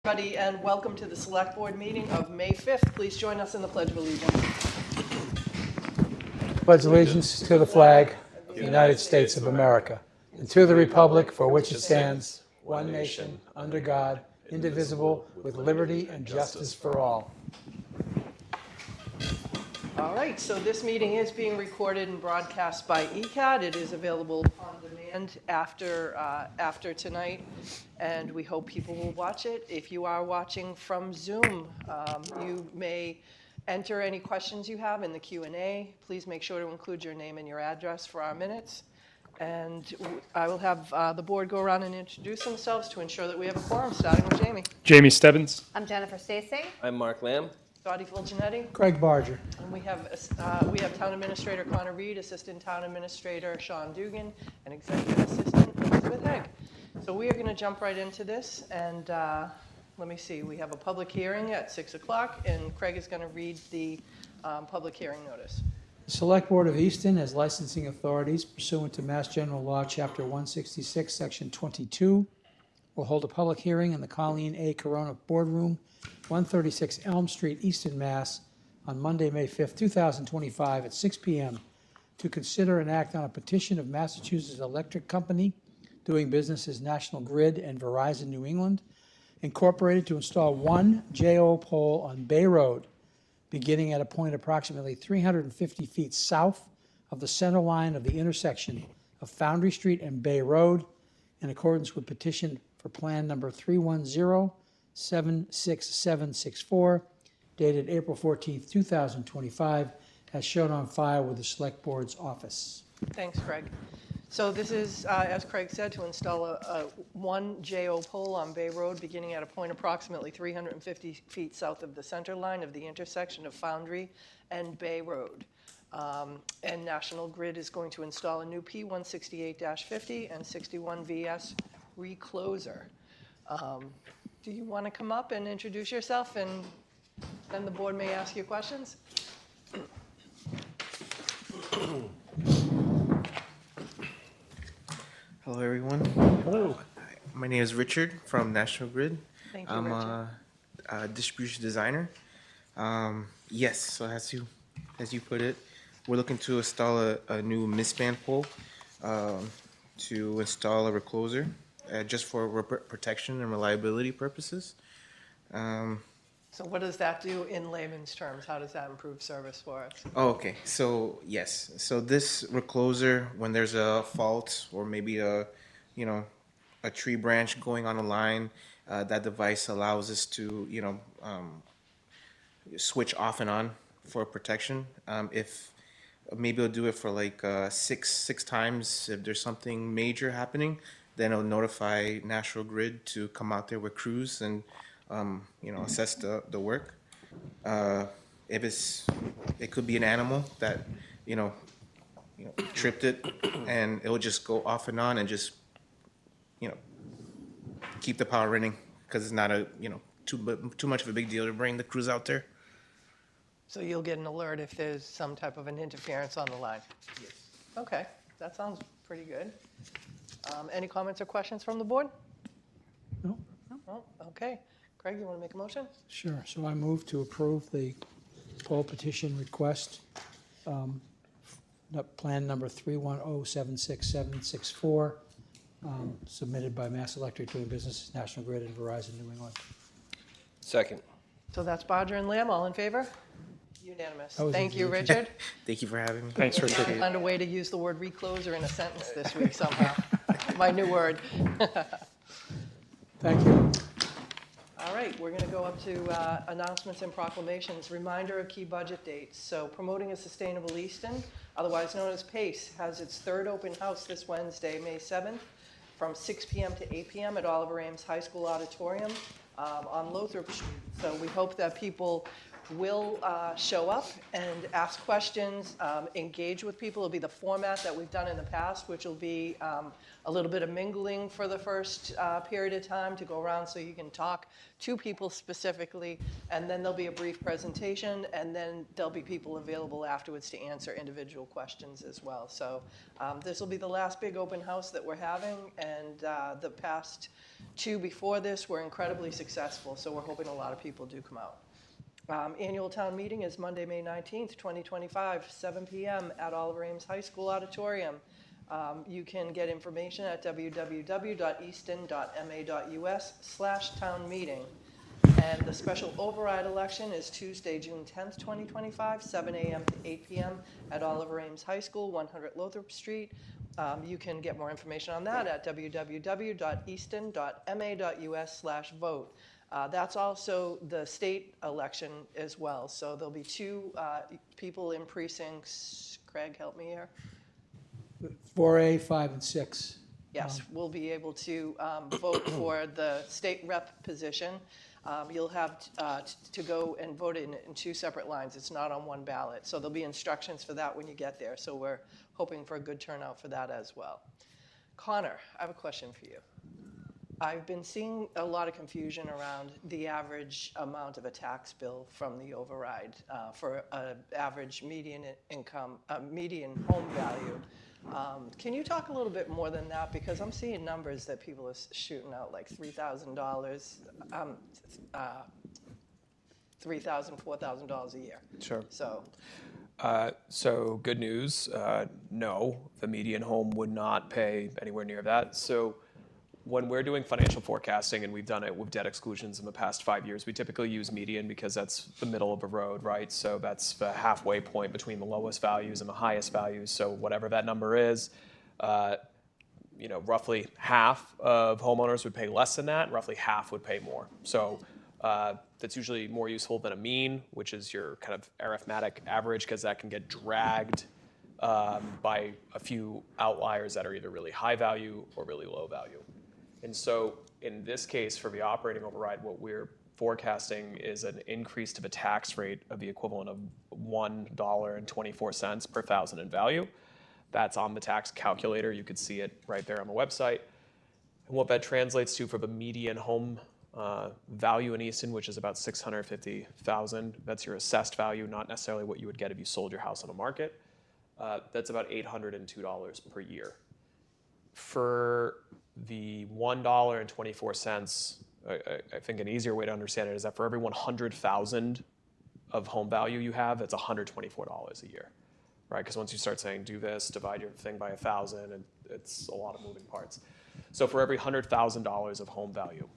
Everybody, and welcome to the Select Board meeting of May 5th. Please join us in the Pledge of Allegiance. Pledge allegiance to the flag of the United States of America and to the republic for which it stands, one nation, under God, indivisible, with liberty and justice for all. All right, so this meeting is being recorded and broadcast by ECAT. It is available on demand after tonight, and we hope people will watch it. If you are watching from Zoom, you may enter any questions you have in the Q&A. Please make sure to include your name and your address for our minutes. And I will have the board go around and introduce themselves to ensure that we have a quorum, starting with Jamie. Jamie Stebbins. I'm Jennifer Stacy. I'm Mark Lamb. Dottie Fulgenetti. Craig Barger. And we have Town Administrator Connor Reed, Assistant Town Administrator Sean Dugan, and Executive Assistant Elizabeth Hegg. So we are going to jump right into this, and let me see. We have a public hearing at 6 o'clock, and Craig is going to read the public hearing notice. The Select Board of Easton, as licensing authorities pursuant to Mass General Law, Chapter 166, Section 22, will hold a public hearing in the Colleen A. Corona Boardroom, 136 Elm Street, Easton, Mass., on Monday, May 5th, 2025, at 6 p.m. to consider and act on a petition of Massachusetts Electric Company, doing business as National Grid and Verizon New England, Incorporated, to install one JO pole on Bay Road, beginning at a point approximately 350 feet south of the center line of the intersection of Foundry Street and Bay Road, in accordance with petition for plan number 310-76764, dated April 14th, 2025, as shown on file with the Select Board's office. Thanks, Craig. So this is, as Craig said, to install a one JO pole on Bay Road beginning at a point approximately 350 feet south of the center line of the intersection of Foundry and Bay Road. And National Grid is going to install a new P168-50 and 61 VS recloser. Do you want to come up and introduce yourself, and then the board may ask you questions? Hello, everyone. Hello. My name is Richard from National Grid. Thank you, I'm Richard. a distribution designer. Yes, so as you put it, we're looking to install a new misband pole to install a recloser just for protection and reliability purposes. So what does that do in layman's terms? How does that improve service for us? Oh, okay. So yes. So this recloser, when there's a fault or maybe a tree branch going on a line, that device allows us to switch off and on for protection. If maybe it'll do it for like six times. If there's something major happening, then it'll notify National Grid to come out there with crews and assess the work. If it could be an animal that, tripped it, and it'll just go off and on and just, keep the power running, because it's not too much of a big deal to bring the crews out there. So you'll get an alert if there's some type of an interference on the line? Yes. Okay, that sounds pretty good. Any comments or questions from the board? No? No? Okay. Craig, you want to make a motion? Sure. So I move to approve the pole petition request, plan number 310-76764, submitted by Mass Electric, doing business as National Grid and Verizon New England. Second. So that's Bodger and Lamb, all in favor? Unanimous. That was Thank easy, you, Richard. Thank you for having me. Thanks, Richard. I found a way to use the word recloser in a sentence this week somehow. My new word. Thank you. All right, we're going to go up to announcements and proclamations. Reminder of key budget dates. So Promoting a Sustainable Easton, otherwise known as PACE, has its third open house this Wednesday, May 7th, from 6 p.m. to 8 p.m. at Oliver Ames High School Auditorium on Lothrop Street. So we hope that people will show up and ask questions, engage with people. It'll be the format that we've done in the past, which will be a little bit of mingling for the first period of time to go around so you can talk to people specifically, and then there'll be a brief presentation, and then there'll be people available afterwards to answer individual questions as well. So this will be the last big open house that we're having, and the past Two before this were incredibly successful, so we're hoping a lot of people do come out. Annual town meeting is Monday, May 19th, 2025, 7 p.m. at Oliver Ames High School Auditorium. You can get information at www.easton.ma.us/town-meeting. And the special override election is Tuesday, June 10th, 2025, 7 a.m. to 8 p.m. at Oliver Ames High School, 100 Lothrop Street. You can get more information on that at www.easton.ma.us/vote. That's also the state election as well. So there'll be two people in precincts. Craig, help me here. 4A, 5, and 6. Yes, we'll be able to vote for the state rep position. You'll have to go and vote in two separate lines. It's not on one ballot. So there'll be instructions for that when you get there. So we're hoping for a good turnout for that as well. Connor, I have a question for you. I've been seeing a lot of confusion around the average amount of a tax bill from the override for an average median income, median home value. Can you talk a little bit more than that? Because I'm seeing numbers that people are shooting out like $3,000, $3,000, $4,000 a year. Sure. So So good news, no, the median home would not pay anywhere near that. So when we're doing financial forecasting, and we've done it with debt exclusions in the past 5 years, we typically use median because that's the middle of a road, right? So that's the halfway point between the lowest values and the highest values. So whatever that number is, roughly half of homeowners would pay less than that, and roughly half would pay more. So that's usually more useful than a mean, which is your kind of arithmetic average, because that can get dragged by a few outliers that are either really high value or really low value. And so in this case, for the operating override, what we're forecasting is an increase to the tax rate of the equivalent of $1.24 per thousand in value. That's on the tax calculator. You could see it right there on the website. And what that translates to for the median home value in Easton, which is about $650,000. That's your assessed value, not necessarily what you would get if you sold your house on the market. That's about $802 per year. For the $1.24, I think an easier way to understand it is that for every 100,000 of home value you have, it's $124 a year, right? Because once you start saying do this, divide your thing by 1,000, and it's a lot of moving parts. So for every $100,000 of home value,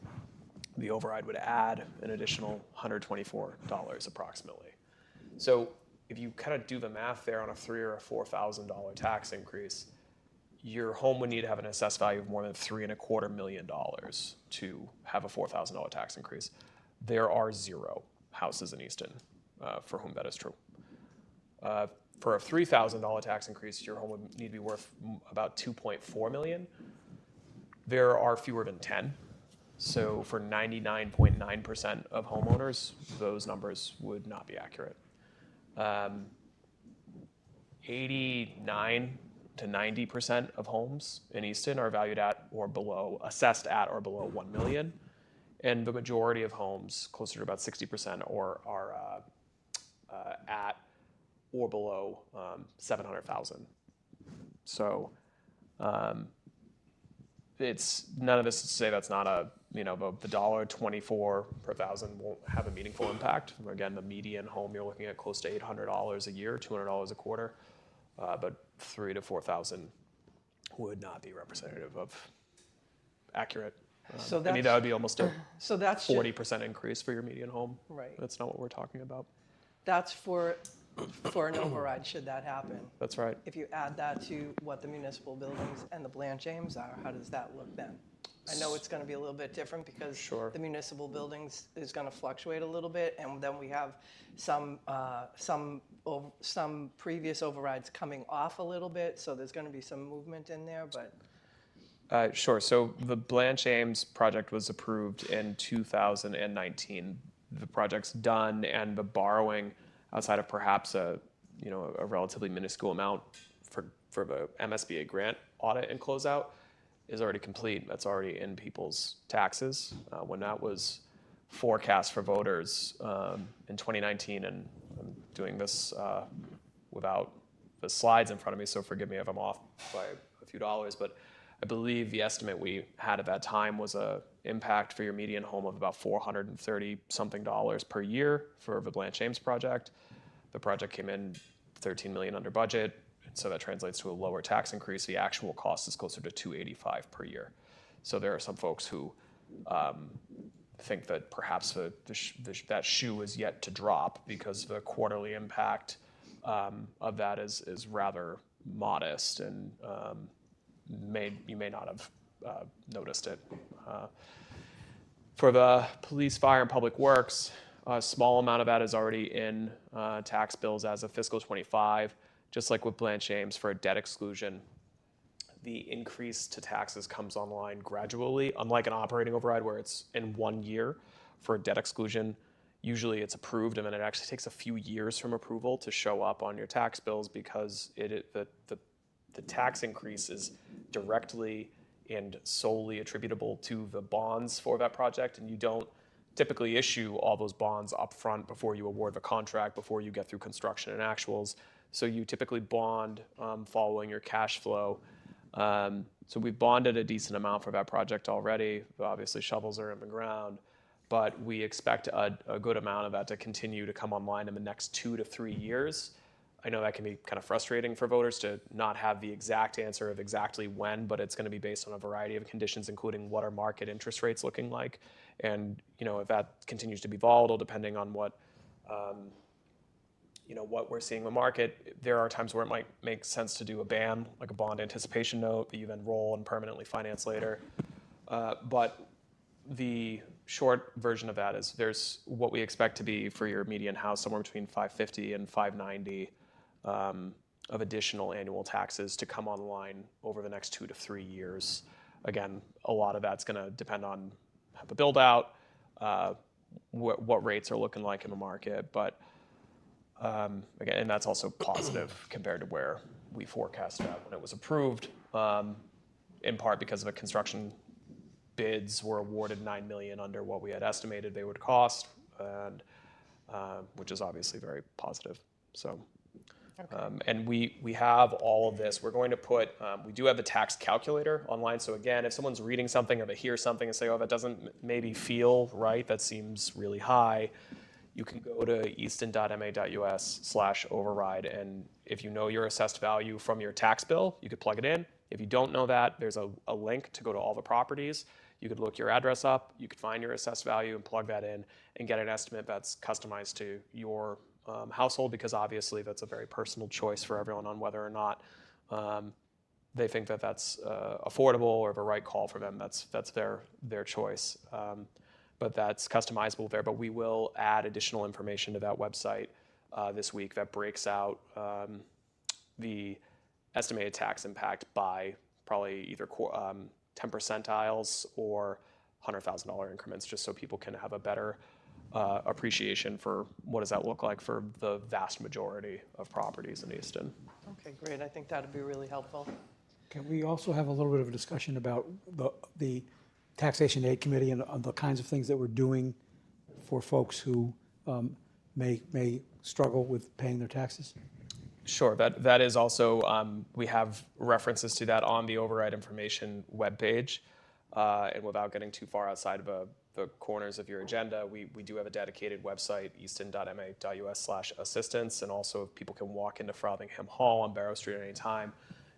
the override would add an additional $124 approximately. So if you kind of do the math there on a $3,000 or a $4,000 tax increase, your home would need to have an assessed value of more than $3.25 million to have a $4,000 tax increase. There are 0 houses in Easton for whom that is true. For a $3,000 tax increase, your home would need to be worth about $2.4 million. There are fewer than 10. So for 99.9% of homeowners, those numbers would not be accurate. 89 to 90% of homes in Easton are valued at or below, assessed at or below 1 million. And the majority of homes, closer to about 60%, are at or below 700,000. So it's none of this to say that's not a, the $1.24 per thousand won't have a meaningful impact. Again, the median home, you're looking at close to $800 a year, $200 a quarter, but 3,000 to 4,000 would not be representative of accurate. So that would be almost a so that's 40% increase for your median home. Right. That's not what we're talking about. That's for an override, should that happen. That's right. If you add that to what the municipal buildings and the Blanche Ames are, how does that look then? I know it's going to be a little bit different because Sure. the municipal buildings is going to fluctuate a little bit, and then we have some previous overrides coming off a little bit, so there's going to be some movement in there, but. Sure. So the Blanche Ames project was approved in 2019. The project's done, and the borrowing, outside of perhaps a relatively minuscule amount for the MSBA grant audit and closeout, is already complete. That's already in people's taxes. When that was forecast for voters in 2019, and I'm doing this without the slides in front of me, so forgive me if I'm off by a few dollars, but I believe the estimate we had at that time was a impact for your median home of about $430 something per year for the Blanche James project. The project came in $13 million under budget, so that translates to a lower tax increase. The actual cost is closer to $285 per year. So there are some folks who think that perhaps that shoe is yet to drop because the quarterly impact of that is rather modest, and you may not have noticed it. For the police, fire, and public works, a small amount of that is already in tax bills as of fiscal 25. Just like with Blanche James for a debt exclusion, the increase to taxes comes online gradually, unlike an operating override where it's in 1 year. For a debt exclusion, usually it's approved, and then it actually takes a few years from approval to show up on your tax bills because the tax increase is directly and solely attributable to the bonds for that project, and you don't typically issue all those bonds up front before you award the contract, before you get through construction and actuals. So you typically bond following your cash flow. So we've bonded a decent amount for that project already. Obviously, shovels are in the ground, but we expect a good amount of that to continue to come online in the next 2 to 3 years. I know that can be kind of frustrating for voters to not have the exact answer of exactly when, but it's going to be based on a variety of conditions, including what are market interest rates looking like. And, if that continues to be volatile, depending on what we're seeing in the market, there are times where it might make sense to do a BAN, like a bond anticipation note, that you then roll and permanently finance later. But the short version of that is there's what we expect to be for your median house somewhere between $550 and $590 of additional annual taxes to come online over the next 2 to 3 years. Again, a lot of that's going to depend on the build out, what rates are looking like in the market, but again, and that's also positive compared to where we forecast that when it was approved, in part because the construction bids were awarded $9 million under what we had estimated they would cost, and which is obviously very positive. So, and we have all of this. We're going to put, we do have the tax calculator online. So again, if someone's reading something or they hear something and say, oh, that doesn't maybe feel right, that seems really high, you can go to easton.ma.us/override, and if you know your assessed value from your tax bill, you could plug it in. If you don't know that, there's a link to go to all the properties. You could look your address up, you could find your assessed value and plug that in and get an estimate that's customized to your household, because obviously that's a very personal choice for everyone on whether or not they think that that's affordable or the right call for them. That's their choice. But that's customizable there. But we will add additional information to that website this week that breaks out the estimated tax impact by probably either 10 percentiles or $100,000 increments, just so people can have a better appreciation for what does that look like for the vast majority of properties in Easton. Okay, great. I think that'd be really helpful. Can we also have a little bit of a discussion about the Taxation Aid Committee and the kinds of things that we're doing for folks who may struggle with paying their taxes? Sure, that is also, we have references to that on the override information webpage. And without getting too far outside of the corners of your agenda, we do have a dedicated website, easton.ma.us/assistance, and also people can walk into Frothingham Hall on Barrow Street at any time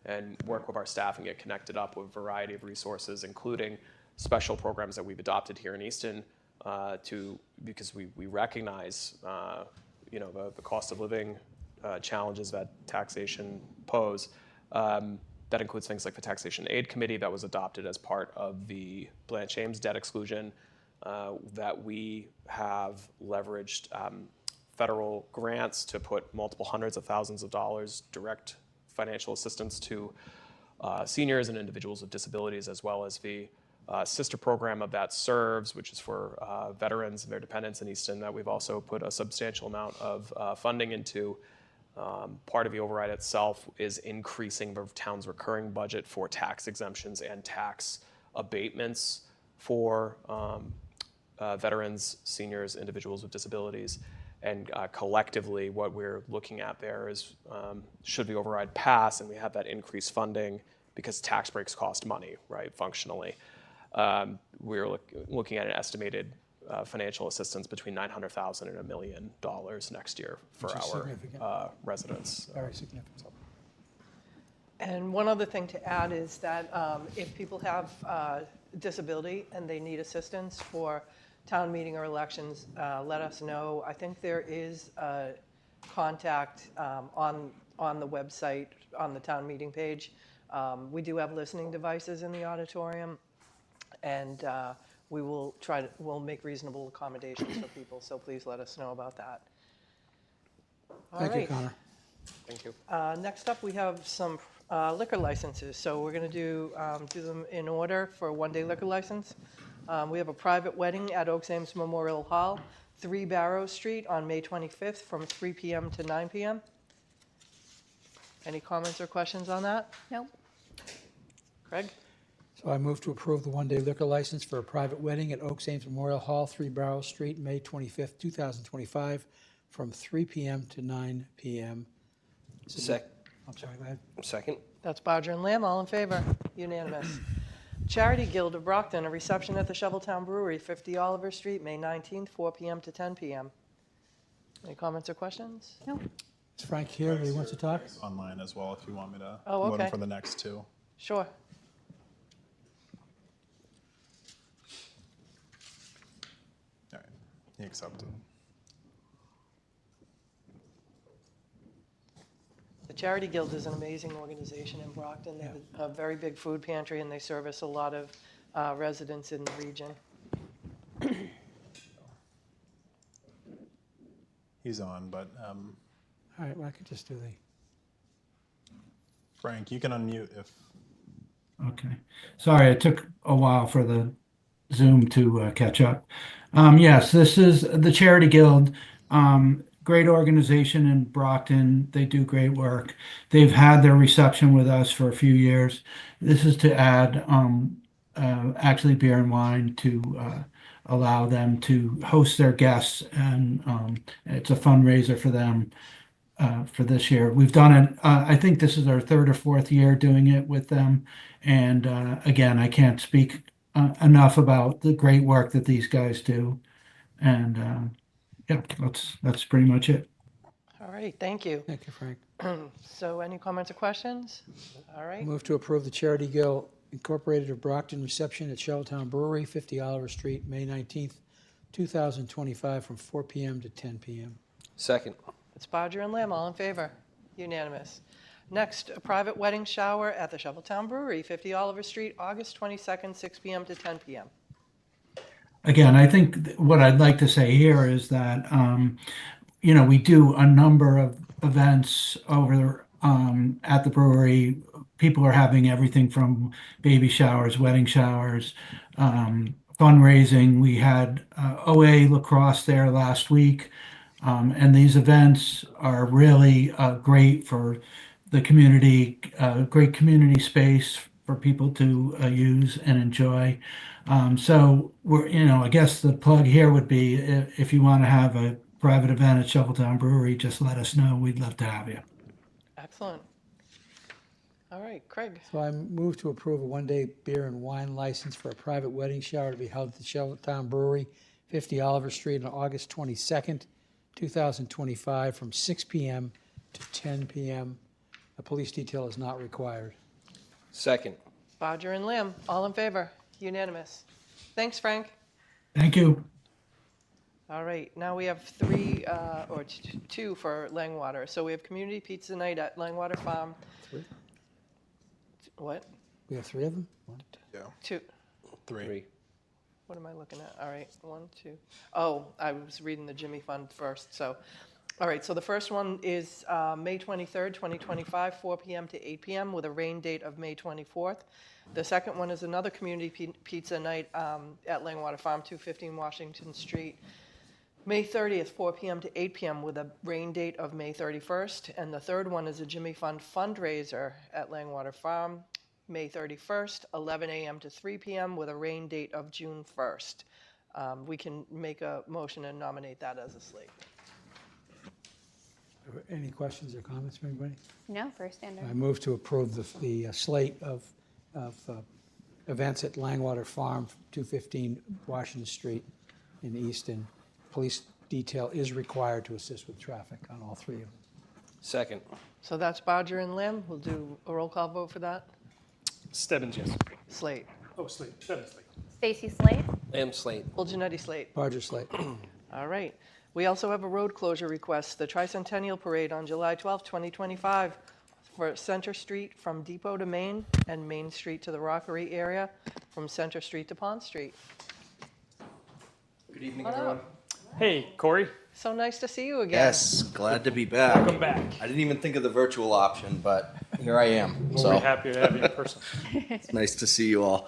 and work with our staff and get connected up with a variety of resources, including special programs that we've adopted here in Easton because we recognize the cost of living challenges that taxation pose. That includes things like the Taxation Aid Committee that was adopted as part of the Blanche James debt exclusion, that we have leveraged federal grants to put multiple hundreds of thousands of dollars direct financial assistance to seniors and individuals with disabilities, as well as the sister program of that SERVES, which is for veterans and their dependents in Easton, that we've also put a substantial amount of funding into. Part of the override itself is increasing the town's recurring budget for tax exemptions and tax abatements for veterans, seniors, individuals with disabilities. And collectively, what we're looking at there is, should the override pass and we have that increased funding, because tax breaks cost money, right, functionally, We're looking at an estimated financial assistance between $900,000 and $1 million next year for Which is our significant. residents. Very significant. And one other thing to add is that if people have disability and they need assistance for town meeting or elections, let us know. I think there is a contact on the website, on the town meeting page. We do have listening devices in the auditorium, and we'll make reasonable accommodations for people, so please let us know about that. All Thank you, right. Connor. Thank you. Next up, we have some liquor licenses. So we're going to do them in order for a one-day liquor license. We have a private wedding at Oaks Ames Memorial Hall, 3 Barrow Street on May 25th from 3 p.m. to 9 p.m. Any comments or questions on that? Nope. Craig? So I move to approve the one-day liquor license for a private wedding at Oaks Ames Memorial Hall, 3 Barrow Street, May 25th, 2025, from 3 p.m. to 9 p.m. I'm sorry, go ahead. Second. That's Bodger and Lamb. All in favor? Unanimous. Charity Guild of Brockton, a reception at the Shoveltown Brewery, 50 Oliver Street, May 19th, 4 p.m. to 10 p.m. Any comments or questions? Nope. Is Frank here? He wants to talk? Online as well if you want me to Oh, vote him okay. for the next two. Sure. All right, he accepted. The Charity Guild is an amazing organization in Brockton. They have a very big food pantry, and they service a lot of residents in the region. He's on, but All right, well, I could just do the, Frank, you can unmute if. Okay. Sorry, it took a while for the Zoom to catch up. Yes, this is the Charity Guild. Great organization in Brockton. They do great work. They've had their reception with us for a few years. This is to add actually beer and wine to allow them to host their guests, and it's a fundraiser for them for this year. We've done it, I think this is our third or fourth year doing it with them. And again, I can't speak enough about the great work that these guys do. And yeah, that's pretty much it. All right, thank you. thank you, Frank. So any comments or questions? All right. Move to approve the Charity Guild Incorporated of Brockton reception at Shoveltown Brewery, 50 Oliver Street, May 19th, 2025, from 4 p.m. to 10 p.m. Second. It's Bodger and Lamb. All in favor? Unanimous. Next, a private wedding shower at the Shoveltown Brewery, 50 Oliver Street, August 22nd, 6 p.m. to 10 p.m. Again, I think what I'd like to say here is that, we do a number of events over at the brewery. People are having everything from baby showers, wedding showers, fundraising. We had OA lacrosse there last week. And these events are really great for the community, great community space for people to use and enjoy. So I guess the plug here would be if you want to have a private event at Shoveltown Brewery, just let us know. We'd love to have you. Excellent. All right, Craig. So I move to approve a one-day beer and wine license for a private wedding shower to be held at the Shoveltown Brewery, 50 Oliver Street, on August 22nd, 2025, from 6 p.m. to 10 p.m. A police detail is not required. Second. Bodger and Lamb. All in favor? Unanimous. Thanks, Frank. Thank you. All right, now we have two for Langwater. So we have community pizza night at Langwater Farm. Three? What? We have three of them? One, two. Yeah, Two. three. What am I looking at? All right, 1, 2. Oh, I was reading the Jimmy Fund first. So, all right, so the first one is May 23rd, 2025, 4 p.m. to 8 p.m. with a rain date of May 24th. The second one is another community pizza night at Langwater Farm, 215 Washington Street, May 30th, 4 p.m. to 8 p.m. with a rain date of May 31st. And the third one is a Jimmy Fund fundraiser at Langwater Farm, May 31st, 11 a.m. to 3 p.m. with a rain date of June 1st. We can make a motion and nominate that as a slate. Any questions or comments from anybody? No, first standard. I move to approve the slate of events at Langwater Farm, 215 Washington Street in Easton. Police detail is required to assist with traffic on all three of them. Second. So that's Bodger and Lim. We'll do a roll call vote for that. Stebbins, yes. Slate. Oh, Slate. Stebbins, Slate. Stacy Slate. Lamb Slate. Full Janetti Slate. Barger Slate. All right. We also have a road closure request, the Tricentennial Parade on July 12th, 2025, for Center Street from Depot to Main and Main Street to the Rockery area, from Center Street to Pond Street. Good evening, Hello. everyone. Hey, Corey. So nice to see you again. Yes, glad to be back. Welcome back. I didn't even think of the virtual option, but here I am. We're So happy to have you in person. it's nice to see you all.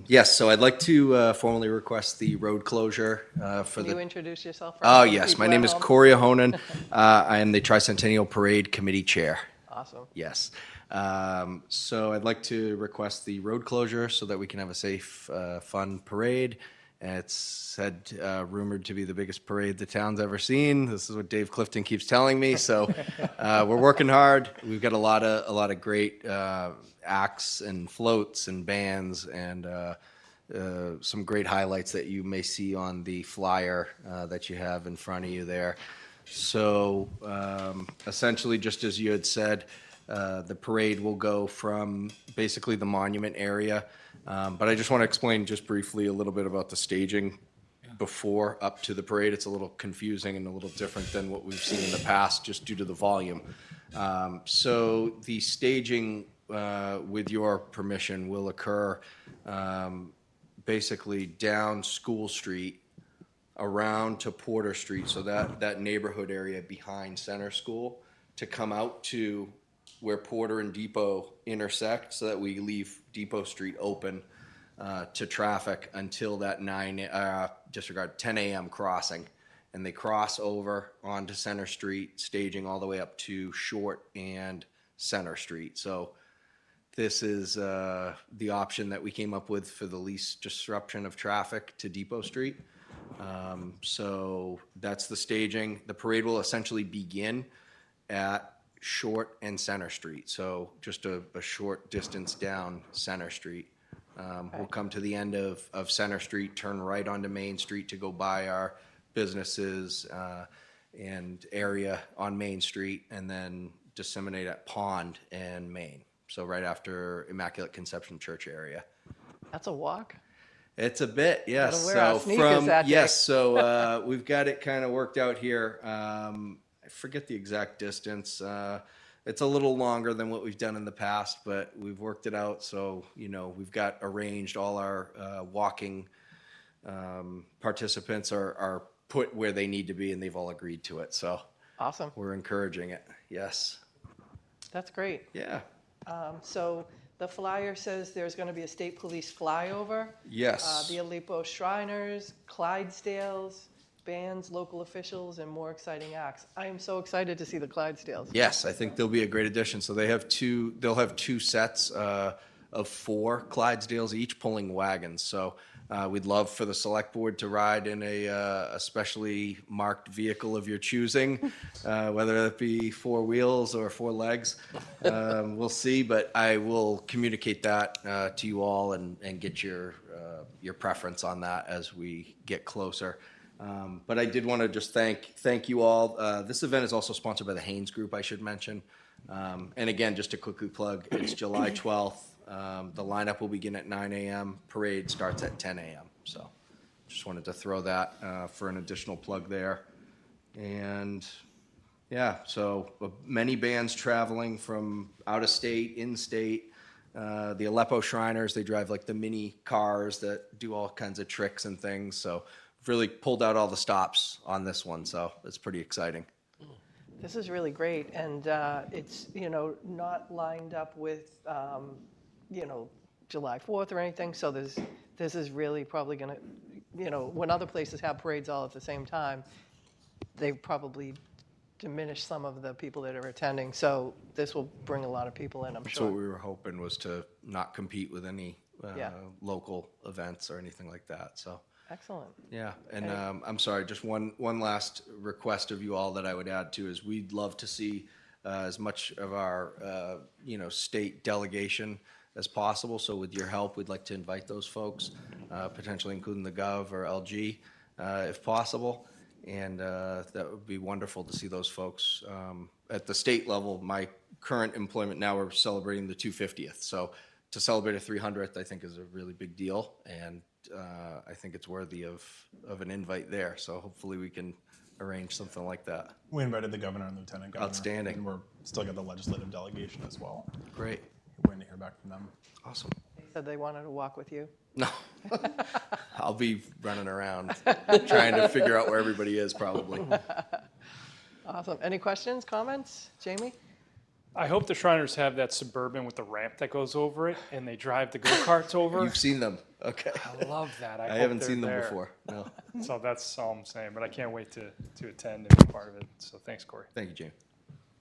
Yes, so I'd like to formally request the road closure for Can you the. introduce yourself? Oh, for yes, people my at name is home? Corey Ahonen. I am the Tricentennial Parade Committee Chair. Awesome. Yes. So I'd like to request the road closure so that we can have a safe, fun parade. It's said, rumored to be the biggest parade the town's ever seen. This is what Dave Clifton keeps telling me. So we're working hard. We've got a lot of great acts and floats and bands and some great highlights that you may see on the flyer that you have in front of you there. So essentially, just as you had said, the parade will go from basically the monument area. But I just want to explain just briefly a little bit about the staging before up to the parade. It's a little confusing and a little different than what we've seen in the past just due to the volume. So the staging, with your permission, will occur basically down School Street around to Porter Street, so that neighborhood area behind Center School, to come out to where Porter and Depot intersect, so that we leave Depot Street open to traffic until that 10 a.m. crossing. And they cross over onto Center Street, staging all the way up to Short and Center Street. So this is the option that we came up with for the least disruption of traffic to Depot Street. So that's the staging. The parade will essentially begin at Short and Center Street, so just a short distance down Center Street. We'll come to the end of Center Street, turn right onto Main Street to go by our businesses and area on Main Street, and then disseminate at Pond and Main, so right after Immaculate Conception Church area. That's a walk. It's a bit, yes. Gotta wear our sneakers that day. Yes, so we've got it kind of worked out here. I forget the exact distance. It's a little longer than what we've done in the past, but we've worked it out. So, we've got arranged all our walking participants are put where they need to be, and they've all agreed to it. So Awesome. we're encouraging it. Yes. That's great. Yeah. So the flyer says there's going to be a state police flyover. Yes. The Aleppo Shriners, Clydesdales, bands, local officials, and more exciting acts. I am so excited to see the Clydesdales. Yes, I think they'll be a great addition. So they'll have two sets of 4 Clydesdales each pulling wagons. So we'd love for the select board to ride in a specially marked vehicle of your choosing, whether it be 4 wheels or 4 legs. We'll see, but I will communicate that to you all and get your preference on that as we get closer. But I did want to just thank you all. This event is also sponsored by the Haynes Group, I should mention. And again, just to quickly plug, it's July 12th. The lineup will begin at 9 a.m. Parade starts at 10 a.m. So just wanted to throw that for an additional plug there. And yeah, so many bands traveling from out of state, in state. The Aleppo Shriners, they drive like the mini cars that do all kinds of tricks and things. So really pulled out all the stops on this one, so it's pretty exciting. This is really great, and it's, not lined up with, July 4th or anything, so this is really probably going to, when other places have parades all at the same time, they probably diminish some of the people that are attending, so this will bring a lot of people in, I'm That's sure. what we were hoping, was to not compete with any Yeah. local events or anything like that, so. Excellent. Yeah, and I'm sorry, just one last request of you all that I would add to is we'd love to see as much of our, state delegation as possible. So with your help, we'd like to invite those folks, potentially including the Gov or LG, if possible. And that would be wonderful to see those folks. At the state level, my current employment now, we're celebrating the 250th. So to celebrate a 300th, I think is a really big deal. And I think it's worthy of an invite there. So hopefully we can arrange something like that. We invited the governor and lieutenant governor. Outstanding. And we're still got the legislative delegation as well. Great. Waiting to hear back from them. Awesome. They said they wanted to walk with you. No, I'll be running around trying to figure out where everybody is probably. Awesome. Any questions, comments? Jamie? I hope the Shriners have that Suburban with the ramp that goes over it, and they drive the go-karts over. You've seen them. Okay. I love that. I hope haven't they're seen them there. before. No. So that's all I'm saying, but I can't wait to attend and be part of it. So thanks, Corey. Thank you, Jane.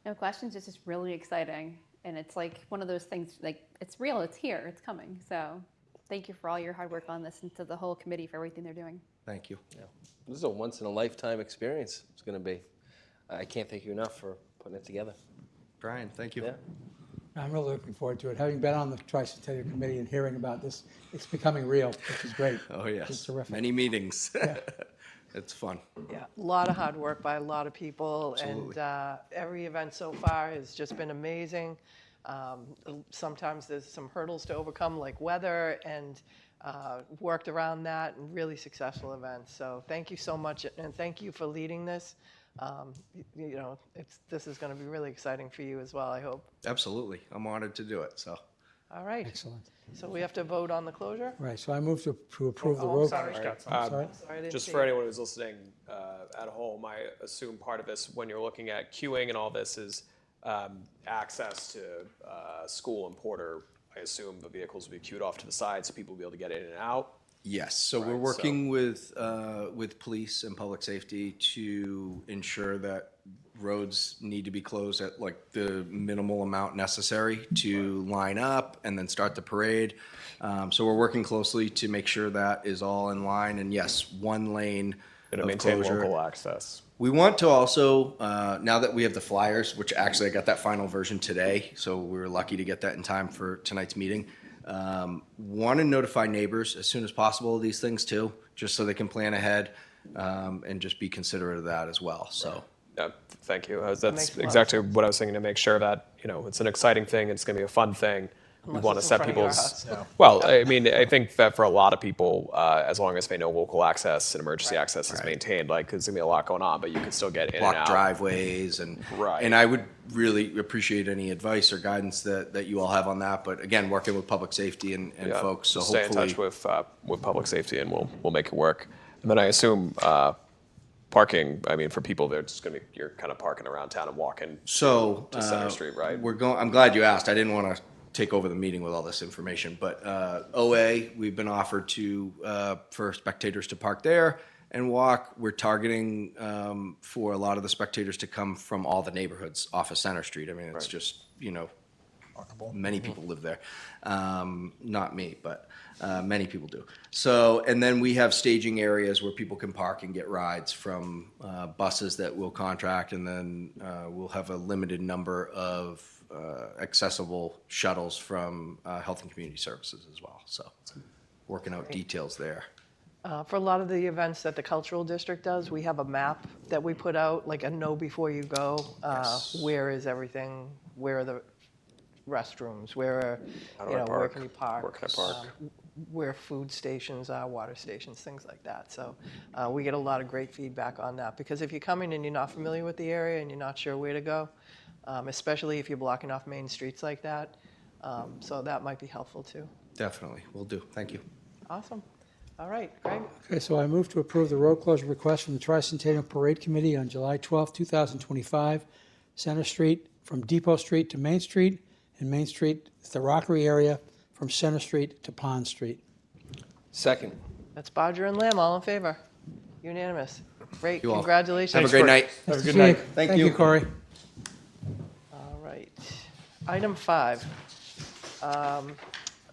No questions. It's just really exciting. And it's like one of those things, like, it's real, it's here, it's coming. So thank you for all your hard work on this and to the whole committee for everything they're doing. Thank you. This is a once-in-a-lifetime experience. It's going to be. I can't thank you enough for putting it together. Brian, thank you. Yeah. I'm really looking forward to it. Having been on the Tricentennial Committee and hearing about this, it's becoming real, which is great. Oh, It's yes. terrific. Many meetings. It's fun. Yeah, a lot of hard work by a lot of people, Absolutely. and every event so far has just been amazing. Sometimes there's some hurdles to overcome, like weather, and worked around that, and really successful events. So thank you so much, and thank you for leading this. You know, this is going to be really exciting for you as well, I hope. Absolutely. I'm honored to do it. So All right, Excellent. so we have to vote on the closure? Right, so I move to approve the Oh, I'm road. sorry. Shriners got some. Sorry? Sorry, I didn't Just see for it. anyone who's listening at home, I assume part of this, when you're looking at queuing and all this, is access to school and Porter. I assume the vehicles will be queued off to the side so people will be able to get in and out. yes, so we're Right, working with police and public safety to ensure that roads need to be closed at like the minimal amount necessary to line up and then start the parade. So we're working closely to make sure that is all in line. And yes, one lane Going to of maintain closure. local access. We want to also, now that we have the flyers, which actually I got that final version today, so we were lucky to get that in time for tonight's meeting. Want to notify neighbors as soon as possible of these things too, just so they can plan ahead and just be considerate of that as well. So Yeah, thank you. makes That's a lot of exactly what I was thinking, to make sure that, you know, it's an exciting thing, it's going to be a fun thing. We Unless want to it's in set front of your people's, house. well, I mean, I think that for a lot of people, as long as they know local access and emergency access is maintained, like, there's going to be a lot going on, but you can still get in and block out. driveways and Right. and I would really appreciate any advice or guidance that you all have on that. But again, working with public safety and Yeah, folks, so stay in hopefully touch with public safety, and we'll make it work. And then I assume parking. I mean, for people, they're just going to be, you're kind of parking around town and walking So to Center Street, right? We're going. I'm glad you asked. I didn't want to take over the meeting with all this information, but OA, we've been offered to for spectators to park there and walk. We're targeting for a lot of the spectators to come from all the neighborhoods off of Center Street. I mean, it's just, you know, many people live there. Not me, but many people do. So, and then we have staging areas where people can park and get rides from buses that we'll contract, and then we'll have a limited number of accessible shuttles from Health and Community Services as well. So, working out details there. For a lot of the events that the Cultural District does, we have a map that we put out, like a know before you go. Yes. Where is everything? Where are the restrooms? Where are, How do you I know, where park? can you park? Where can I park? Where food stations are, water stations, things like that. So we get a lot of great feedback on that, because if you're coming and you're not familiar with the area and you're not sure where to go, especially if you're blocking off main streets like that, so that might be helpful too. Definitely, will do. Thank you. Awesome. All right, Greg? Okay, so I move to approve the road closure request from the Tricentennial Parade Committee on July 12, 2025, Center Street from Depot Street to Main Street, and Main Street, the Rockery area, from Center Street to Pond Street. Second. That's Bodger and Lamb, all in favor? Unanimous. Great, You all. congratulations. Have a great night. Have a Nice good to night. see you. Thank Thank you. you, Corey. All right. Item 5,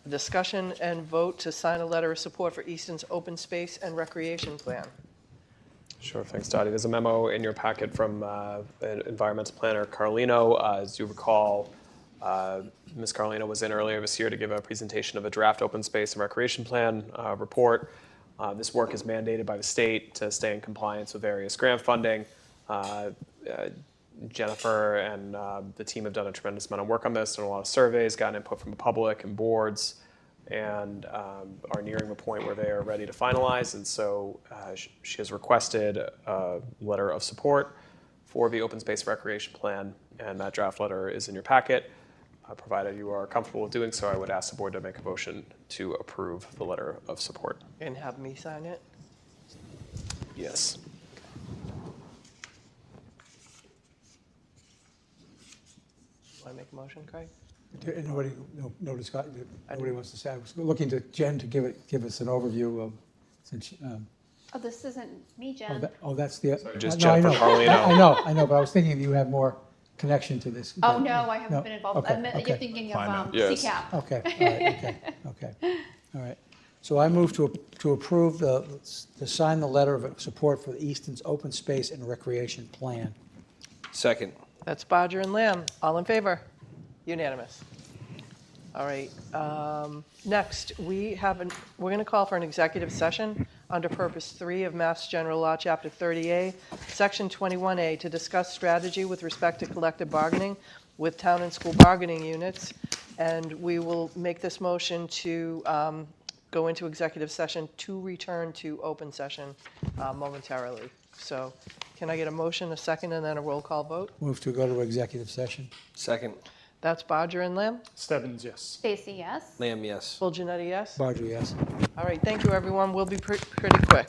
discussion and vote to sign a letter of support for Easton's open space and recreation plan. Sure, thanks, Dottie. There's a memo in your packet from environmental planner Carlino. As you recall, Ms. Carlino was in earlier this year to give a presentation of a draft open space and recreation plan report. This work is mandated by the state to stay in compliance with various grant funding. Jennifer and the team have done a tremendous amount of work on this, done a lot of surveys, gotten input from the public and boards, and are nearing the point where they are ready to finalize. And so she has requested a letter of support for the open space recreation plan, and that draft letter is in your packet. Provided you are comfortable with doing so, I would ask the board to make a motion to approve the letter of support. And have me sign it? Yes. Want to make a motion, Craig? Nobody, nobody wants to say. I was looking to Jen to give us an overview of, since, Oh, this isn't me, Jen. that's the. Just no, I Jennifer know. Carlino. I know, but I was thinking you have more connection to this. Oh, no, I haven't been involved. Okay, You're okay. thinking Find of out. Yes. CCAP. Okay, all right, okay. All right. So I move to approve to sign the letter of support for the Easton's open space and recreation plan. Second. That's Bodger and Lamb. All in favor? Unanimous. All right. Next, we're going to call for an executive session under Purpose 3 of Mass General Law, Chapter 30A, Section 21A, to discuss strategy with respect to collective bargaining with town and school bargaining units. And we will make this motion to go into executive session to return to open session momentarily. So can I get a motion, a second, and then a roll call vote? Move to go to executive session. Second. That's Bodger and Lamb. Stebbins, yes. Stacy, yes? Lamb, yes. Full Janetti, yes? Barger, yes. All right, thank you, everyone. We'll be pretty quick.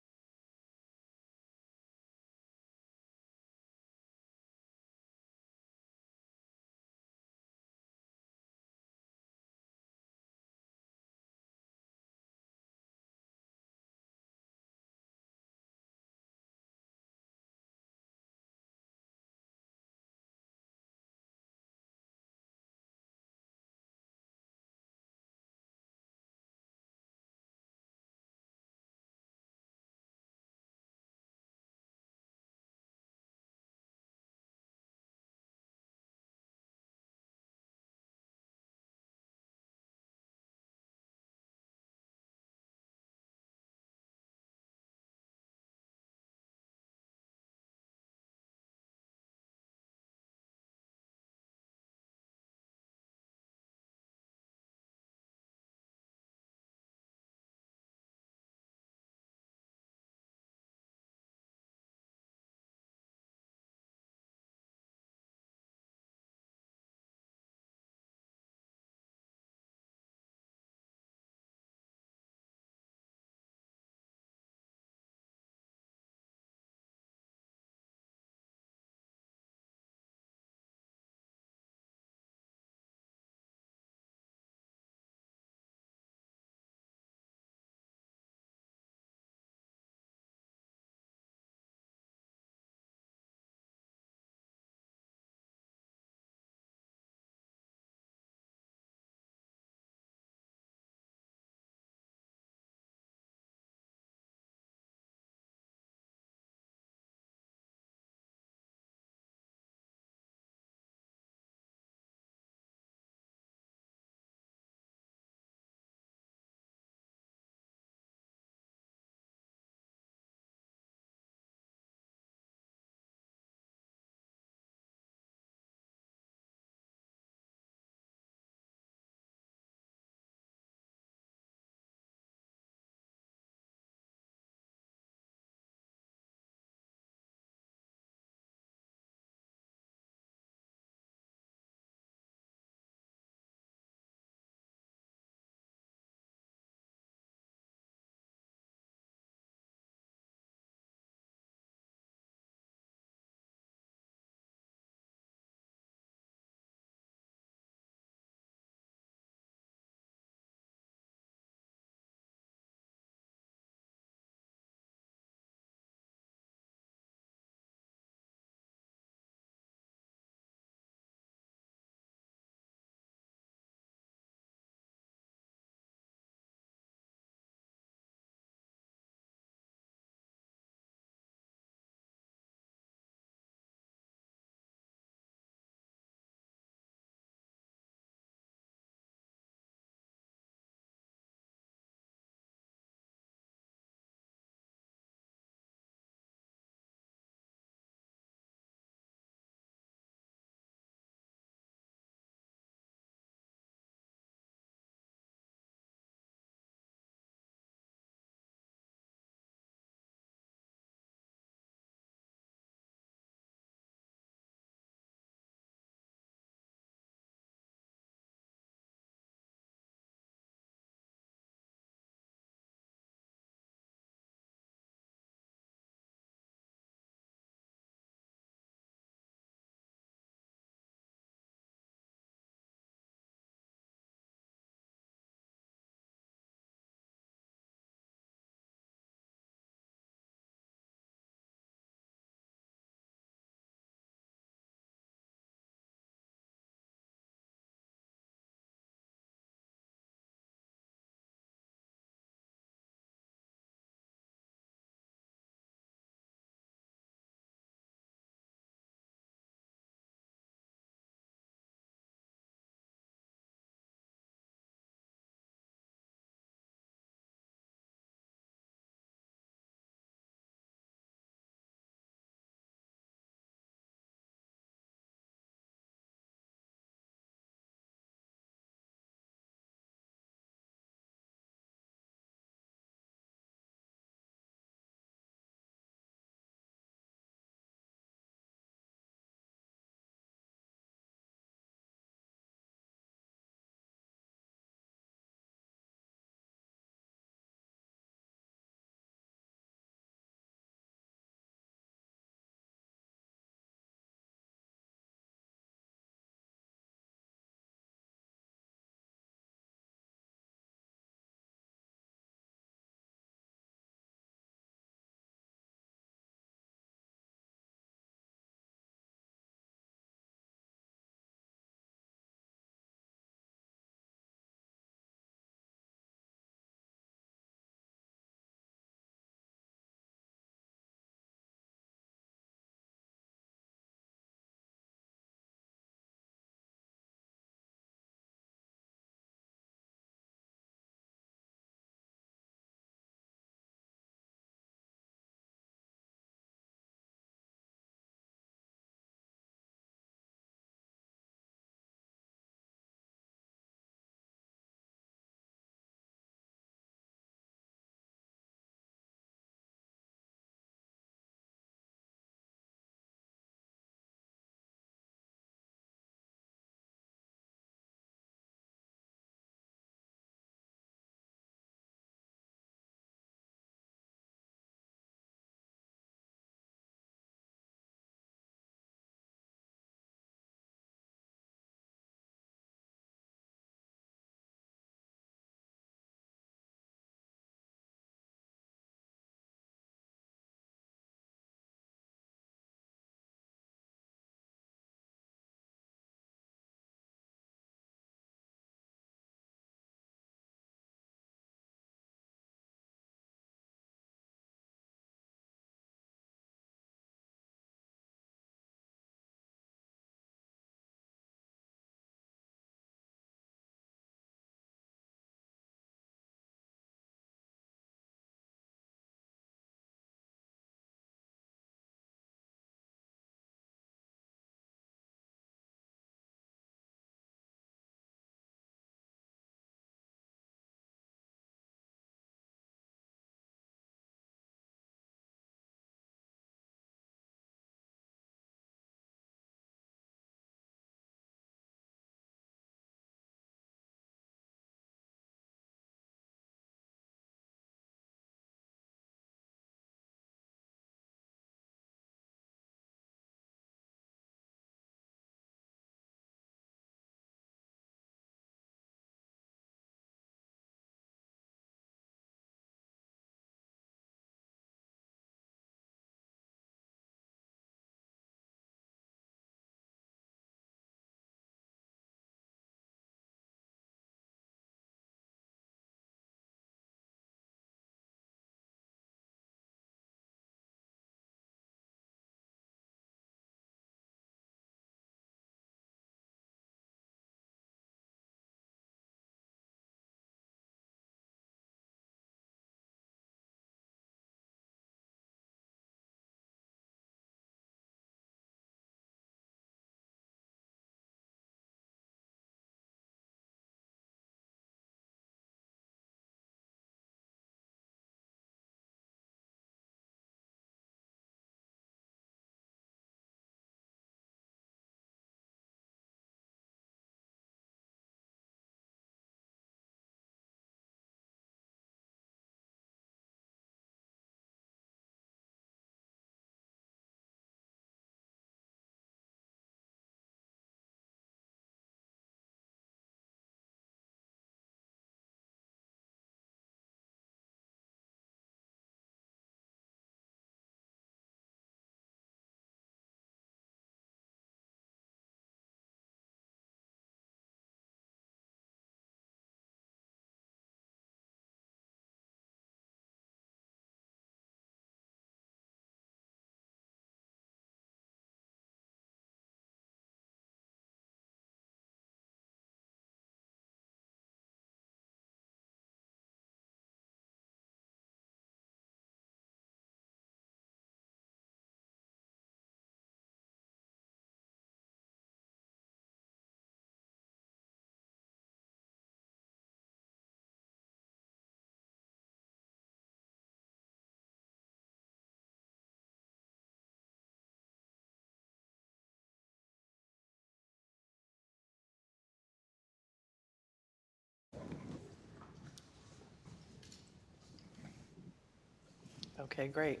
Okay, great.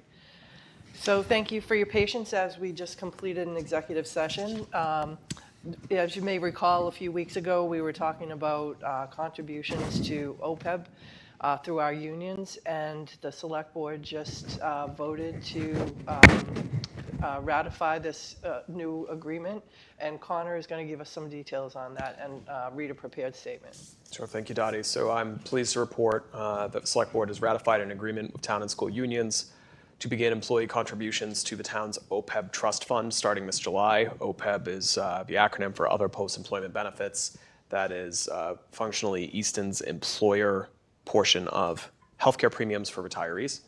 So thank you for your patience as we just completed an executive session. As you may recall, a few weeks ago, we were talking about contributions to OPEB through our unions, and the select board just voted to ratify this new agreement, and Connor is going to give us some details on that and read a prepared statement. Sure, thank you, Dottie. So I'm pleased to report that the Select Board has ratified an agreement with town and school unions to begin employee contributions to the town's OPEB trust fund starting this July. OPEB is the acronym for Other Post-Employment Benefits. That is functionally Easton's employer portion of healthcare premiums for retirees.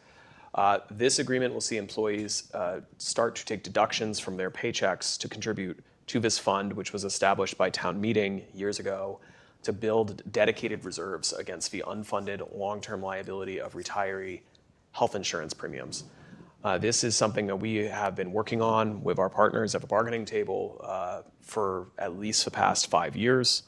This agreement will see employees start to take deductions from their paychecks to contribute to this fund, which was established by town meeting years ago to build dedicated reserves against the unfunded long-term liability of retiree health insurance premiums. This is something that we have been working on with our partners at the bargaining table for at least the past 5 years.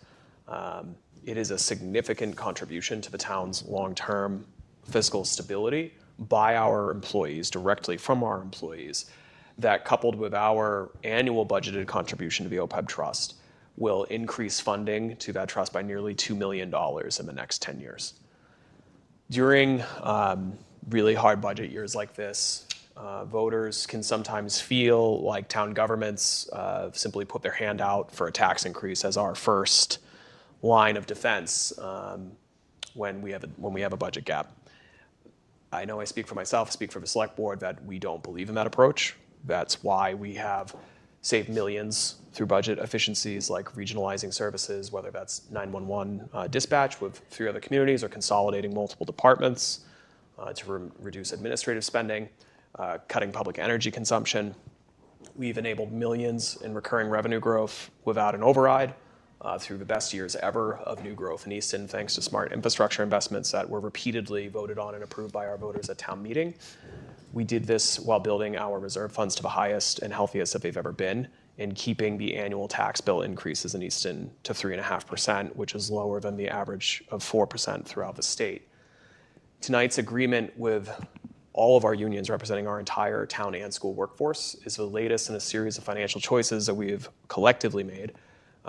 It is a significant contribution to the town's long-term fiscal stability by our employees, directly from our employees, that coupled with our annual budgeted contribution to the OPEB trust will increase funding to that trust by nearly $2 million in the next 10 years. During really hard budget years like this, voters can sometimes feel like town governments simply put their hand out for a tax increase as our first line of defense when we have a budget gap. I know I speak for myself, I speak for the select board, that we don't believe in that approach. That's why we have saved millions through budget efficiencies like regionalizing services, whether that's 911 dispatch with 3 other communities or consolidating multiple departments to reduce administrative spending, cutting public energy consumption. We've enabled millions in recurring revenue growth without an override through the best years ever of new growth in Easton, thanks to smart infrastructure investments that were repeatedly voted on and approved by our voters at town meeting. We did this while building our reserve funds to the highest and healthiest that they've ever been, and keeping the annual tax bill increases in Easton to 3.5%, which is lower than the average of 4% throughout the state. Tonight's agreement with all of our unions representing our entire town and school workforce is the latest in a series of financial choices that we have collectively made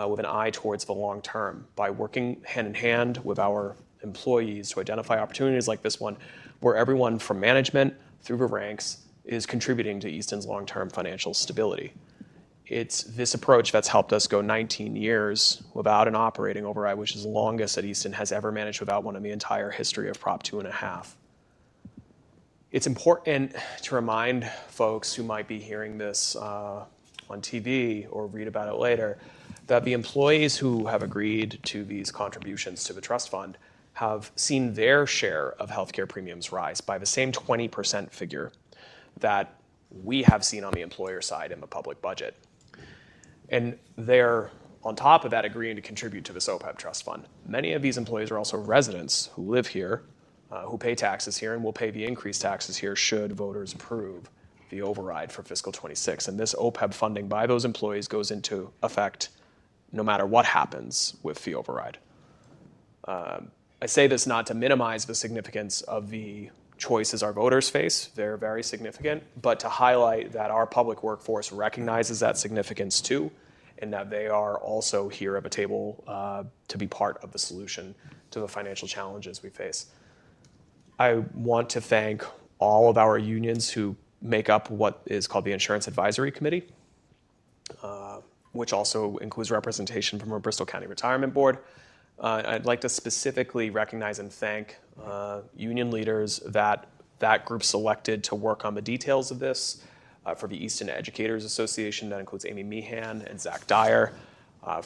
with an eye towards the long term by working hand in hand with our employees to identify opportunities like this one, where everyone from management through the ranks is contributing to Easton's long-term financial stability. It's this approach that's helped us go 19 years without an operating override, which is the longest that Easton has ever managed without one in the entire history of Prop 2.5. It's important to remind folks who might be hearing this on TV or read about it later that the employees who have agreed to these contributions to the trust fund have seen their share of healthcare premiums rise by the same 20% figure that we have seen on the employer side in the public budget. And they're, on top of that, agreeing to contribute to this OPEB trust fund. Many of these employees are also residents who live here, who pay taxes here, and will pay the increased taxes here should voters approve the override for fiscal 26. And this OPEB funding by those employees goes into effect no matter what happens with the override. I say this not to minimize the significance of the choices our voters face. They're very significant, but to highlight that our public workforce recognizes that significance too, and that they are also here at the table to be part of the solution to the financial challenges we face. I want to thank all of our unions who make up what is called the Insurance Advisory Committee, which also includes representation from our Bristol County Retirement Board. I'd like to specifically recognize and thank union leaders that group selected to work on the details of this. For the Easton Educators Association, that includes Amy Meehan and Zach Dyer.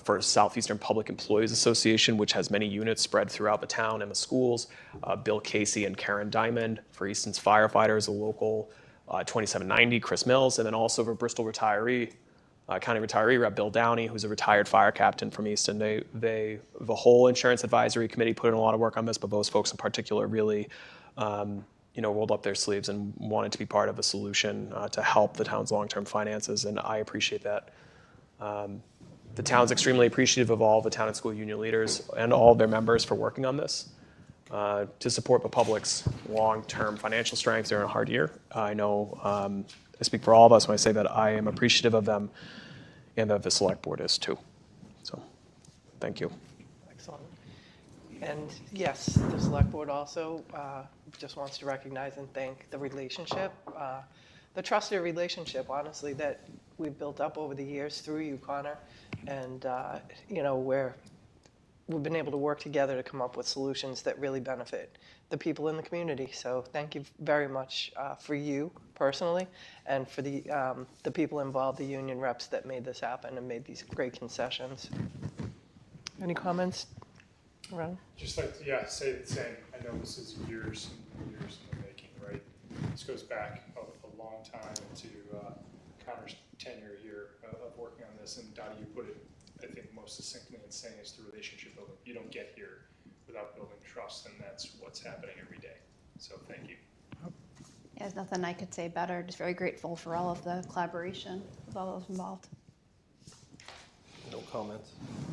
For Southeastern Public Employees Association, which has many units spread throughout the town and the schools, Bill Casey and Karen Diamond. For Easton's firefighters, a local 2790, Chris Mills, and then also for Bristol County retiree rep Bill Downey, who's a retired fire captain from Easton. The whole Insurance Advisory Committee put in a lot of work on this, but those folks in particular really rolled up their sleeves and wanted to be part of a solution to help the town's long-term finances, and I appreciate that. The town's extremely appreciative of all the town and school union leaders and all of their members for working on this. to support the public's long-term financial strength during a hard year. I know I speak for all of us when I say that I am appreciative of them and that the select board is too. So, thank you. Excellent. And yes, the select board also just wants to recognize and thank the relationship, the trusted relationship, honestly, that we've built up over the years through you, Connor. And, you know, we've been able to work together to come up with solutions that really benefit the people in the community. So thank you very much for you personally and for the people involved, the union reps that made this happen and made these great concessions. Any comments, Ron? Just like to, yeah, say the same. I know this is years and years in the making, right? This goes back a long time into Connor's tenure here of working on this. And Dottie, you put it, I think, most succinctly in saying is the relationship building. You don't get here without building trust, and that's what's happening every day. So thank you. Yeah, there's nothing I could say better. Just very grateful for all of the collaboration with all those involved. No comments.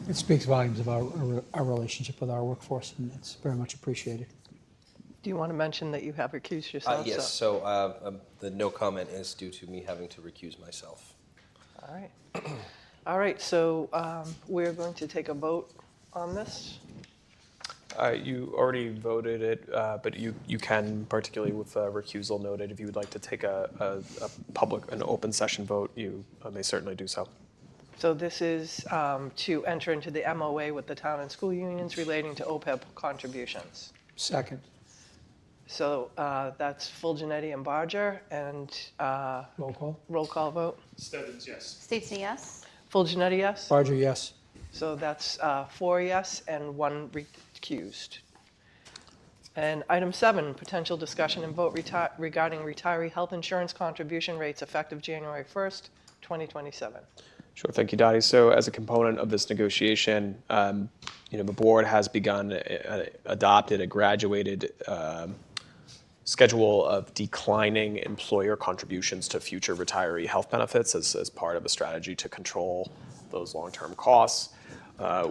It speaks volumes of our relationship with our workforce, and it's very much appreciated. Do you want to mention that you have recused yourself? Yes, so the no comment is due to me having to recuse myself. All right. All right, so we're going to take a vote on this. You already voted it, but you can, particularly with recusal noted, if you would like to take an open session vote, you may certainly do so. So this is to enter into the MOA with the town and school unions relating to OPEB contributions. Second. So that's Fulgenetti and Barger, and Roll call. roll call vote. Stebbins, yes. Stacy, yes? Fulgenetti, yes? Barger, yes. So that's 4 yes and 1 recused. And item 7, potential discussion and vote regarding retiree health insurance contribution rates effective January 1st, 2027. Sure, thank you, Dottie. So as a component of this negotiation, the board has adopted a graduated schedule of declining employer contributions to future retiree health benefits as part of a strategy to control those long-term costs.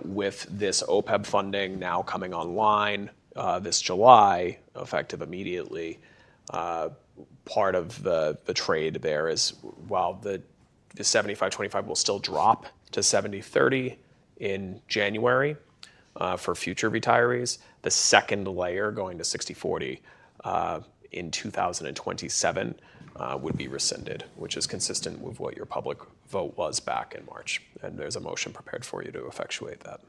With this OPEB funding now coming online this July, effective immediately, part of the trade there is while the 75-25 will still drop to 70-30 in January for future retirees, the second layer going to 60-40 in 2027 would be rescinded, which is consistent with what your public vote was back in March. And there's a motion prepared for you to effectuate that.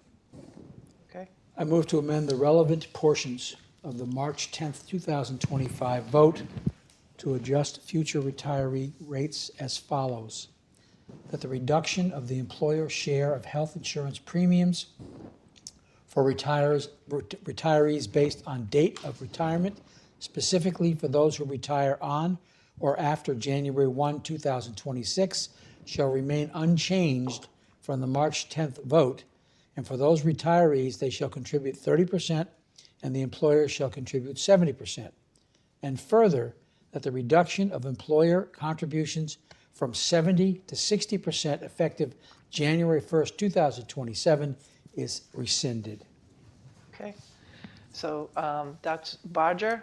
Okay. I move to amend the relevant portions of the March 10th, 2025 vote to adjust future retiree rates as follows. That the reduction of the employer share of health insurance premiums for retirees based on date of retirement, specifically for those who retire on or after January 1, 2026, shall remain unchanged from the March 10th vote, and for those retirees, they shall contribute 30% and the employer shall contribute 70%. And further, that the reduction of employer contributions from 70 to 60% effective January 1st, 2027 is rescinded. Okay. So that's Barger.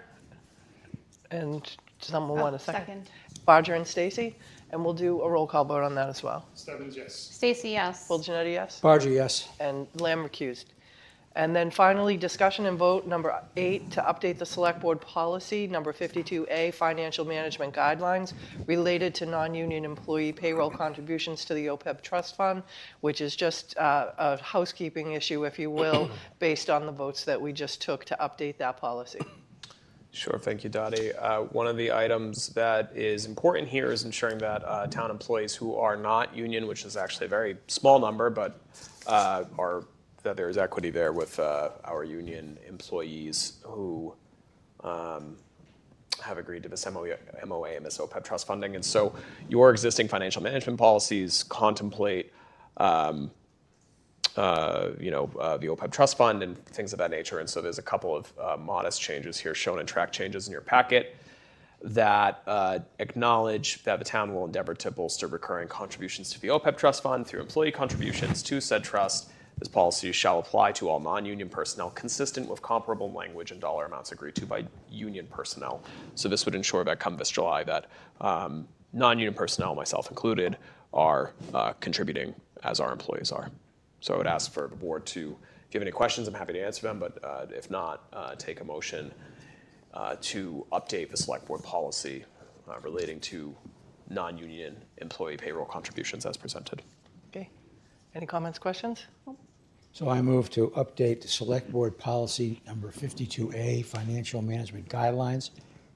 And someone want a second? Second. Barger and Stacy. And we'll do a roll call vote on that as well. Stebbins, yes. Stacy, yes? Fulgenetti, yes? Barger, yes. And Lamb recused. And then finally, discussion and vote number 8 to update the select board policy number 52A, financial management guidelines related to non-union employee payroll contributions to the OPEB trust fund, which is just a housekeeping issue, if you will, based on the votes that we just took to update that policy. Sure, thank you, Dottie. One of the items that is important here is ensuring that town employees who are not union, which is actually a very small number, but that there is equity there with our union employees who have agreed to this MOA and this OPEB trust funding. And so your existing financial management policies contemplate the OPEB trust fund and things of that nature. And so there's a couple of modest changes here shown in track changes in your packet that acknowledge that the town will endeavor to bolster recurring contributions to the OPEB trust fund through employee contributions to said trust This policy shall apply to all non-union personnel consistent with comparable language and dollar amounts agreed to by union personnel. So this would ensure that come this July that non-union personnel, myself included, are contributing as our employees are. So I would ask for the board to, if you have any questions, I'm happy to answer them, but if not, take a motion to update the select board policy relating to non-union employee payroll contributions as presented. Okay. Any comments, questions? So I move to update the Select Board Policy Number 52A, Financial Management Guidelines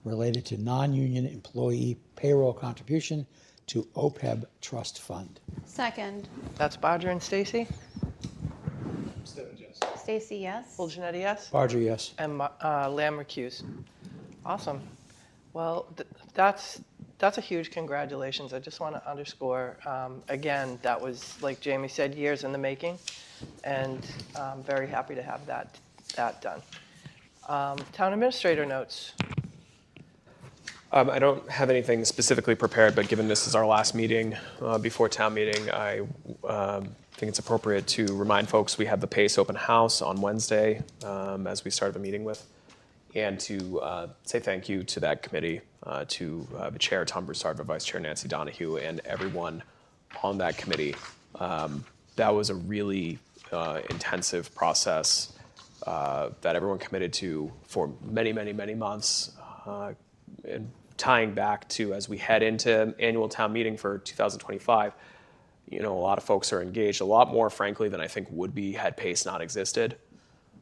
related to non-union employee payroll contribution to OPEB Trust Fund. Second. That's Bodger and Stacy. Stebbins, yes. Stacy, yes. Full Janetti, yes? Barger, yes. And Lamb recused. Awesome. Well, that's a huge congratulations. I just want to underscore, again, that was, like Jamie said, years in the making, and I'm very happy to have that done. Town administrator notes. I don't have anything specifically prepared, but given this is our last meeting before town meeting, I think it's appropriate to remind folks we had the PACE open house on Wednesday, as we started the meeting with, and to say thank you to that committee, to the chair, Tom Broussard, the vice chair, Nancy Donahue, and everyone on that committee. That was a really intensive process that everyone committed to for many, many, many months. And tying back to as we head into annual town meeting for 2025, a lot of folks are engaged, a lot more, frankly, than I think would be had PACE not existed.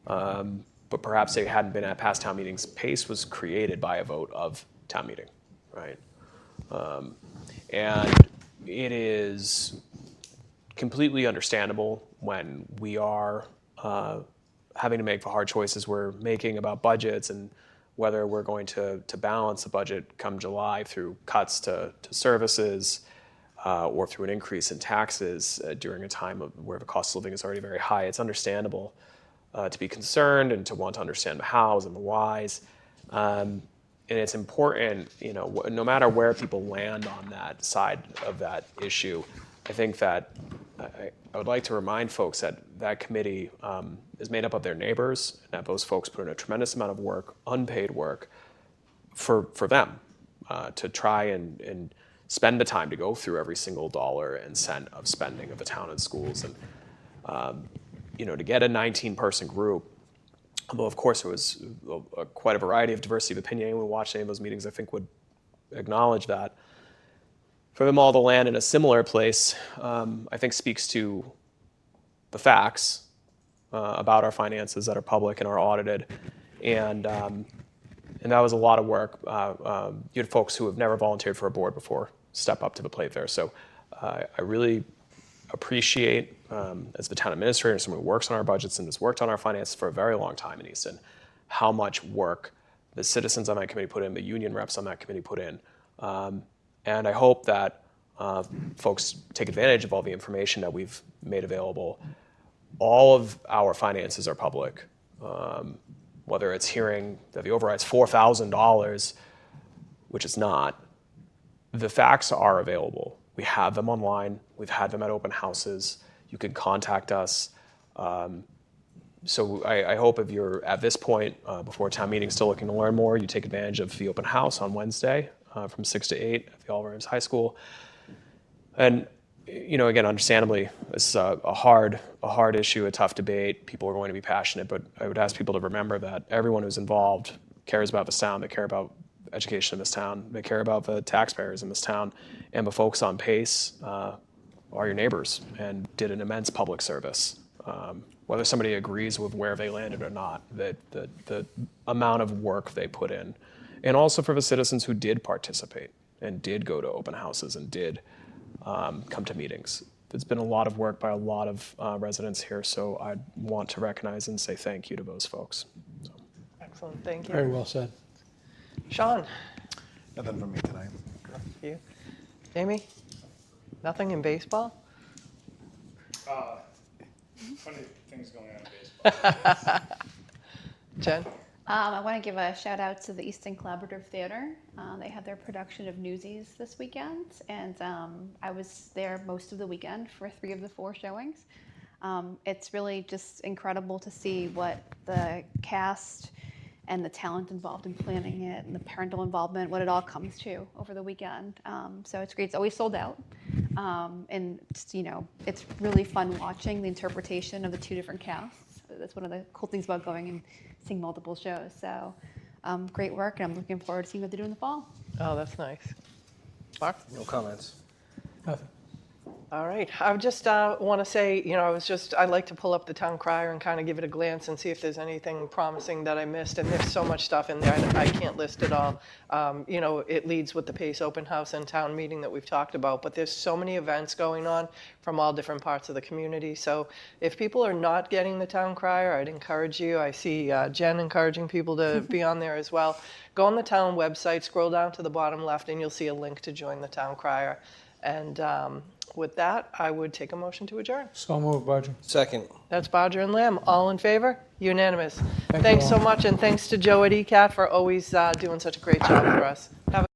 But perhaps they hadn't been at past town meetings. PACE was created by a vote of town meeting, right? And it is completely understandable when we are having to make the hard choices we're making about budgets and whether we're going to balance the budget come July through cuts to services or through an increase in taxes during a time where the cost of living is already very high. It's understandable to be concerned and to want to understand the hows and the whys. And it's important, no matter where people land on that side of that issue, I think that I would like to remind folks that that committee is made up of their neighbors, and that those folks put in a tremendous amount of work, unpaid work, for them to try and spend the time to go through every single dollar and cent of spending of the town and schools. And to get a 19-person group, although of course there was quite a variety of diversity of opinion, anyone who watched any of those meetings I think would acknowledge that. For them all to land in a similar place, I think speaks to the facts about our finances that are public and are audited. And that was a lot of work. You had folks who have never volunteered for a board before step up to the plate there. So I really appreciate, as the town administrator, someone who works on our budgets and has worked on our finances for a very long time in Easton, how much work the citizens on that committee put in, the union reps on that committee put in. And I hope that folks take advantage of all the information that we've made available. All of our finances are public, whether it's hearing that the override's $4,000, which it's not. The facts are available. We have them online. We've had them at open houses. You can contact us. So I hope if you're at this point before town meeting still looking to learn more, you take advantage of the open house on Wednesday from 6 to 8 at the All Williams High School. And again, understandably, this is a hard issue, a tough debate. People are going to be passionate, but I would ask people to remember that everyone who's involved cares about this town. They care about education in this town. They care about the taxpayers in this town. And the folks on PACE are your neighbors and did an immense public service. Whether somebody agrees with where they landed or not, the amount of work they put in. And also for the citizens who did participate and did go to open houses and did come to meetings. There's been a lot of work by a lot of residents here, so I want to recognize and say thank you to those folks. So. Excellent, thank you. Very well said. Sean? Nothing from me tonight. You? Jamie? Nothing in baseball? Funny things going on in baseball. Jen? I want to give a shout out to the Easton Collaborative Theater. They had their production of Newsies this weekend, and I was there most of the weekend for 3 of the 4 showings. It's really just incredible to see what the cast and the talent involved in planning it and the parental involvement, what it all comes to over the weekend. So it's great. It's always sold out. And it's, it's really fun watching the interpretation of the two different casts. That's one of the cool things about going and seeing multiple shows. So great work, and I'm looking forward to seeing what they do in the fall. Oh, that's nice. Mark? No comments. Nothing. All right. I just want to say, I like to pull up the town crier and kind of give it a glance and see if there's anything promising that I missed. And there's so much stuff in there, I can't list it all. It leads with the Pace Open House and town meeting that we've talked about, but there's so many events going on from all different parts of the community. So if people are not getting the town crier, I'd encourage you. I see Jen encouraging people to be on there as well. Go on the town website, scroll down to the bottom left, and you'll see a link to join the town crier. And with that, I would take a motion to adjourn. So moved, Bodger. Second. That's Bodger and Lamb. All in favor? Unanimous. Thank you Thanks all. so much, and thanks to Joe at ECAT for always doing such a great job for us. Have a